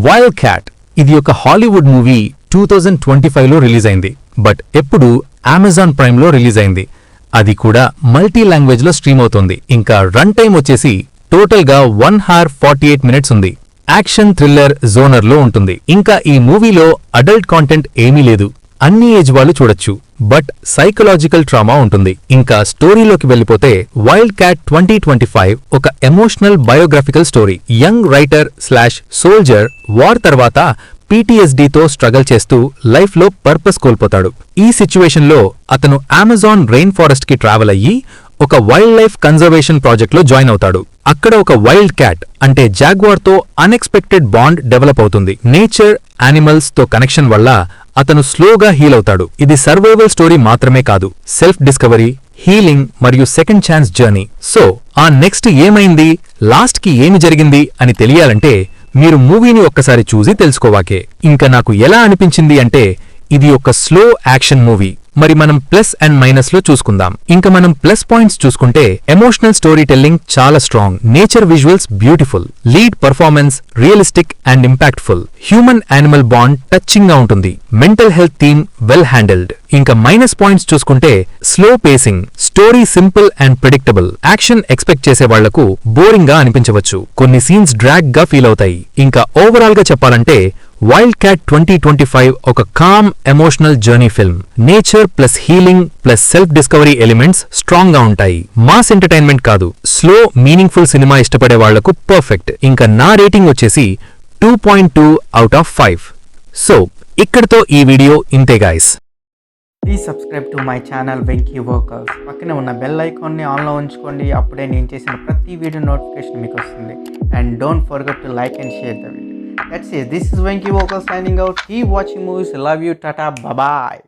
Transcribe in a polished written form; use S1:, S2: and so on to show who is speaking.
S1: Wild cat ఇది ఒక Hollywood movie 2025లో release అయింది. బట్ ఎప్పుడు అమెజాన్ ప్రైమ్లో రిలీజ్ అయింది. అది కూడా మల్టీ లాంగ్వేజ్లో స్ట్రీమ్ అవుతోంది. ఇంకా రన్ టైం వచ్చేసి టోటల్గా 1 hour 48 minutes ఉంది. యాక్షన్ థ్రిల్లర్ జోనర్లో ఉంటుంది. ఇంకా ఈ మూవీలో అడల్ట్ కాంటెంట్ ఏమీ లేదు. అన్ని ఏజ్ వాళ్ళు చూడొచ్చు. బట్ సైకలాజికల్ ట్రామా ఉంటుంది. ఇంకా స్టోరీలోకి వెళ్ళిపోతే వైల్డ్ క్యాట్ 2025 ఒక emotional biographical story. Young writer / soldier war తర్వాత PTSDతో స్ట్రగల్ చేస్తూ లైఫ్లో పర్పస్ కోల్పోతాడు. ఈ సిచ్యువేషన్లో అతను అమెజాన్ రెయిన్ ఫారెస్ట్ కి ట్రావెల్ అయ్యి ఒక వైల్డ్ లైఫ్ కన్జర్వేషన్ ప్రాజెక్ట్లో జాయిన్ అవుతాడు. అక్కడ ఒక వైల్డ్ క్యాట్ అంటే జాగ్వార్తో అన్ఎక్స్పెక్టెడ్ బాండ్ డెవలప్ అవుతుంది. నేచర్, యానిమల్స్ తో కనెక్షన్ వల్ల అతను స్లోగా హీల్ అవుతాడు. ఇది సర్వైవల్ స్టోరీ మాత్రమే కాదు, సెల్ఫ్ డిస్కవరీ, హీలింగ్ మరియు సెకండ్ ఛాన్స్ జర్నీ. సో ఆ నెక్స్ట్ ఏమైంది, లాస్ట్ కి ఏమి జరిగింది అని తెలియాలంటే మీరు మూవీని ఒక్కసారి చూసి తెలుసుకోవాకే. ఇంకా నాకు ఎలా అనిపించింది అంటే ఇది ఒక స్లో యాక్షన్ మూవీ. మరి మనం ప్లస్ అండ్ మైనస్ లో చూసుకుందాం. ఇంకా మనం ప్లస్ పాయింట్స్ చూసుకుంటే ఎమోషనల్ స్టోరీ టెల్లింగ్ చాలా strong, nature visuals beautiful, lead performance realistic and impactful, human animal bond touching గా ఉంటుంది, mental health theme well handled. ఇంకా మైనస్ పాయింట్స్ చూసుకుంటే slow facing, story simple and predictable, action expect చేసే వాళ్లకు boring గా అనిపించవచ్చు, కొన్ని సీన్స్ డ్రాగ్ గా ఫీల్ అవుతాయి. ఇంకా ఓవరాల్ గా చెప్పాలంటే వైల్డ్ క్యాట్ 2025 ఒక calm emotional journey film. Nature plus healing plus self discovery elements strong గా ఉంటాయి. మాస్ ఎంటర్టైన్మెంట్ కాదు, స్లో మీనింగ్ఫుల్ సినిమా ఇష్టపడే వాళ్లకు పర్ఫెక్ట్. ఇంకా నా రేటింగ్ వచ్చేసి 2.2 out of 5. సో ఇక్కడితో ఈ వీడియో ఇంతే guys.
S2: Please subscribe to my channel Venky workers. పక్కనే ఉన్న బెల్ ఐకాన్ని ఆన్లో ఉంచుకోండి. అప్పుడే నేను చేసిన ప్రతి వీడియో నోటిఫికేషన్ మీకు వస్తుంది. And don't forget to like and share the video. That's it. This is Venky Vocal signing out. Keep watching movies. Love you. Tata. Bye bye.